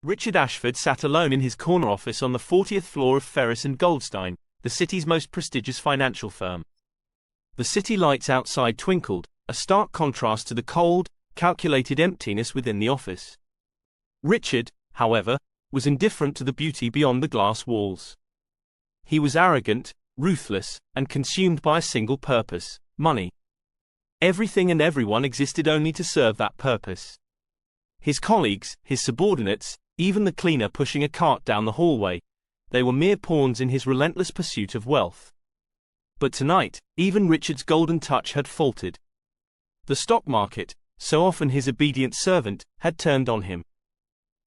Richard Ashford sat alone in his corner office on the 40th floor of Ferris & Goldstein, the city's most prestigious financial firm. The city lights outside twinkled, a stark contrast to the cold, calculated emptiness within the office. Richard, however, was indifferent to the beauty beyond the glass walls. He was arrogant, ruthless, and consumed by a single purpose: money. Everything and everyone existed only to serve that purpose. His colleagues, his subordinates, even the cleaner pushing a cart down the hallway, they were mere pawns in his relentless pursuit of wealth. But tonight, even Richard's golden touch had faltered. The stock market, so often his obedient servant, had turned on him.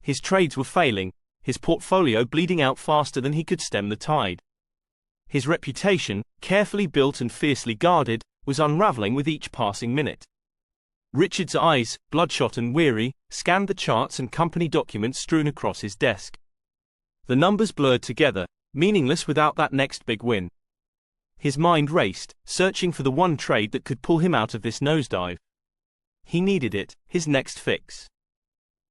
His trades were failing, his portfolio bleeding out faster than he could stem the tide. His reputation, carefully built and fiercely guarded, was unraveling with each passing minute. Richard's eyes, bloodshot and weary, scanned the charts and company documents strewn across his desk. The numbers blurred together, meaningless without that next big win. His mind raced, searching for the one trade that could pull him out of this nosedive. He needed it, his next fix.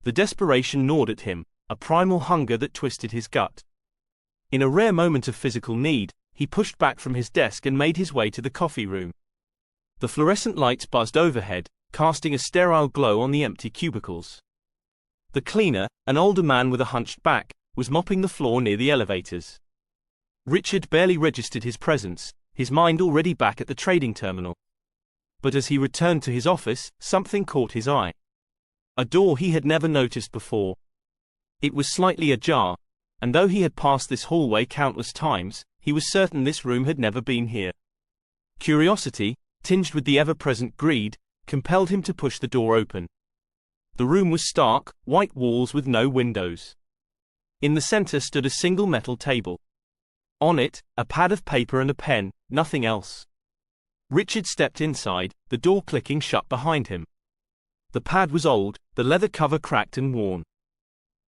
The desperation gnawed at him, a primal hunger that twisted his gut. In a rare moment of physical need, he pushed back from his desk and made his way to the coffee room. The fluorescent lights buzzed overhead, casting a sterile glow on the empty cubicles. The cleaner, an older man with a hunched back, was mopping the floor near the elevators. Richard barely registered his presence, his mind already back at the trading terminal. But as he returned to his office, something caught his eye. A door he had never noticed before. It was slightly ajar, and though he had passed this hallway countless times, he was certain this room had never been here. Curiosity, tinged with the ever-present greed, compelled him to push the door open. The room was stark, white walls with no windows. In the center stood a single metal table. On it, a pad of paper and a pen, nothing else. Richard stepped inside, the door clicking shut behind him. The pad was old, the leather cover cracked and worn.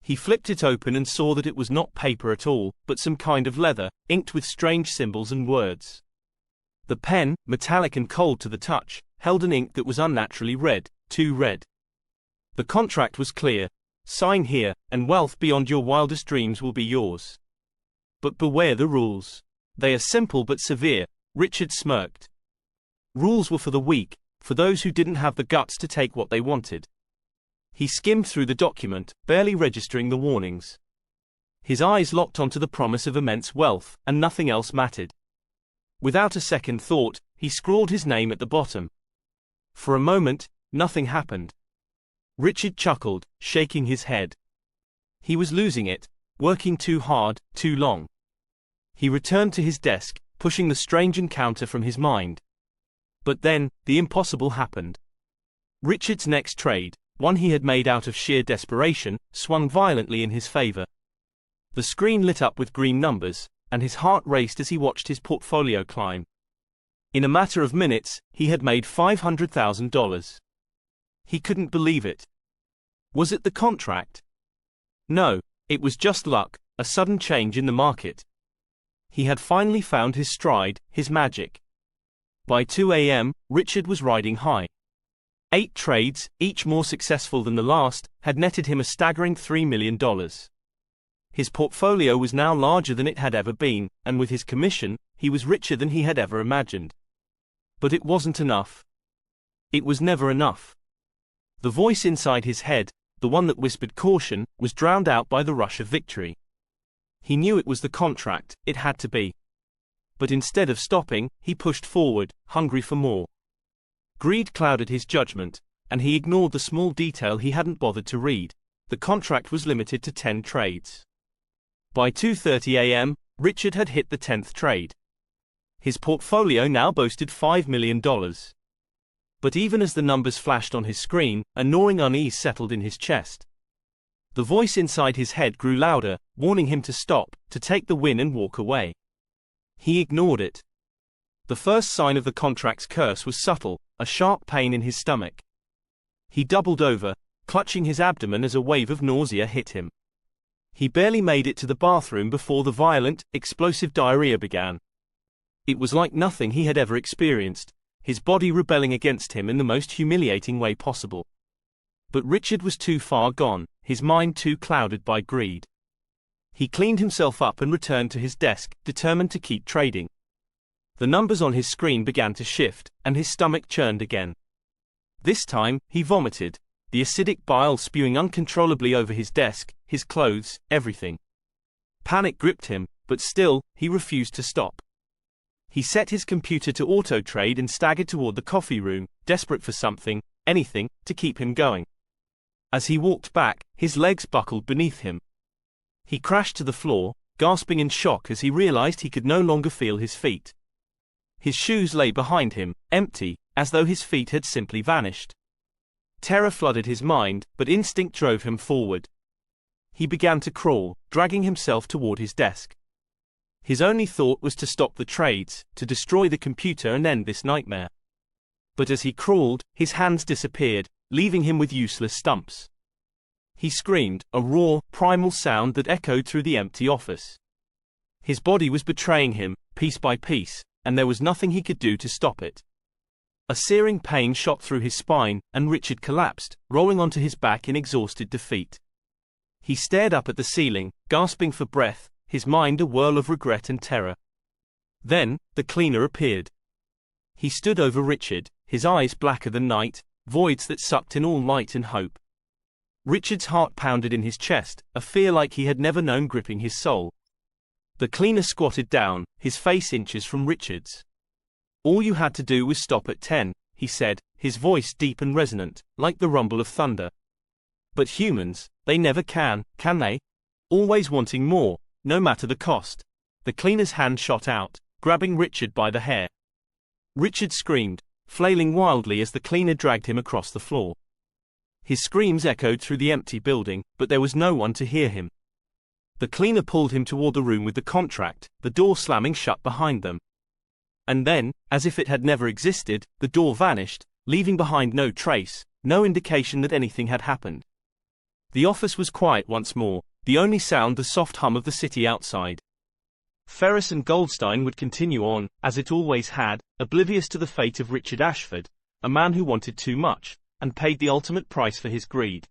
He flipped it open and saw that it was not paper at all, but some kind of leather, inked with strange symbols and words. The pen, metallic and cold to the touch, held an ink that was unnaturally red, too red. The contract was clear: sign here, and wealth beyond your wildest dreams will be yours. But beware the rules. They are simple but severe, Richard smirked. Rules were for the weak, for those who didn't have the guts to take what they wanted. He skimmed through the document, barely registering the warnings. His eyes locked onto the promise of immense wealth, and nothing else mattered. Without a second thought, he scrawled his name at the bottom. For a moment, nothing happened. Richard chuckled, shaking his head. He was losing it, working too hard, too long. He returned to his desk, pushing the strange encounter from his mind. But then, the impossible happened. Richard's next trade, one he had made out of sheer desperation, swung violently in his favor. The screen lit up with green numbers, and his heart raced as he watched his portfolio climb. In a matter of minutes, he had made $500,000. He couldn't believe it. Was it the contract? No, it was just luck, a sudden change in the market. He had finally found his stride, his magic. By 2 a.m., Richard was riding high. 8 trades, each more successful than the last, had netted him a staggering $3 million. His portfolio was now larger than it had ever been, and with his commission, he was richer than he had ever imagined. But it wasn't enough. It was never enough. The voice inside his head, the one that whispered caution, was drowned out by the rush of victory. He knew it was the contract, it had to be. But instead of stopping, he pushed forward, hungry for more. Greed clouded his judgment, and he ignored the small detail he hadn't bothered to read. The contract was limited to 10 trades. By 2:30 a.m., Richard had hit the 10th trade. His portfolio now boasted $5 million. But even as the numbers flashed on his screen, a gnawing unease settled in his chest. The voice inside his head grew louder, warning him to stop, to take the win and walk away. He ignored it. The first sign of the contract's curse was subtle, a sharp pain in his stomach. He doubled over, clutching his abdomen as a wave of nausea hit him. He barely made it to the bathroom before the violent, explosive diarrhea began. It was like nothing he had ever experienced, his body rebelling against him in the most humiliating way possible. But Richard was too far gone, his mind too clouded by greed. He cleaned himself up and returned to his desk, determined to keep trading. The numbers on his screen began to shift, and his stomach churned again. This time, he vomited, the acidic bile spewing uncontrollably over his desk, his clothes, everything. Panic gripped him, but still, he refused to stop. He set his computer to auto-trade and staggered toward the coffee room, desperate for something, anything, to keep him going. As he walked back, his legs buckled beneath him. He crashed to the floor, gasping in shock as he realized he could no longer feel his feet. His shoes lay behind him, empty, as though his feet had simply vanished. Terror flooded his mind, but instinct drove him forward. He began to crawl, dragging himself toward his desk. His only thought was to stop the trades, to destroy the computer and end this nightmare. But as he crawled, his hands disappeared, leaving him with useless stumps. He screamed, a raw, primal sound that echoed through the empty office. His body was betraying him, piece by piece, and there was nothing he could do to stop it. A searing pain shot through his spine, and Richard collapsed, rolling onto his back in exhausted defeat. He stared up at the ceiling, gasping for breath, his mind a whirl of regret and terror. Then, the cleaner appeared. He stood over Richard, his eyes blacker than night, voids that sucked in all light and hope. Richard's heart pounded in his chest, a fear like he had never known gripping his soul. The cleaner squatted down, his face inches from Richard's. "All you had to do was stop at 10, he said, his voice deep and resonant, like the rumble of thunder. "But humans, they never can they? Always wanting more, no matter the cost." The cleaner's hand shot out, grabbing Richard by the hair. Richard screamed, flailing wildly as the cleaner dragged him across the floor. His screams echoed through the empty building, but there was no one to hear him. The cleaner pulled him toward the room with the contract, the door slamming shut behind them. And then, as if it had never existed, the door vanished, leaving behind no trace, no indication that anything had happened. The office was quiet once more, the only sound the soft hum of the city outside. Ferris and Goldstein would continue on, as it always had, oblivious to the fate of Richard Ashford, a man who wanted too much, and paid the ultimate price for his greed.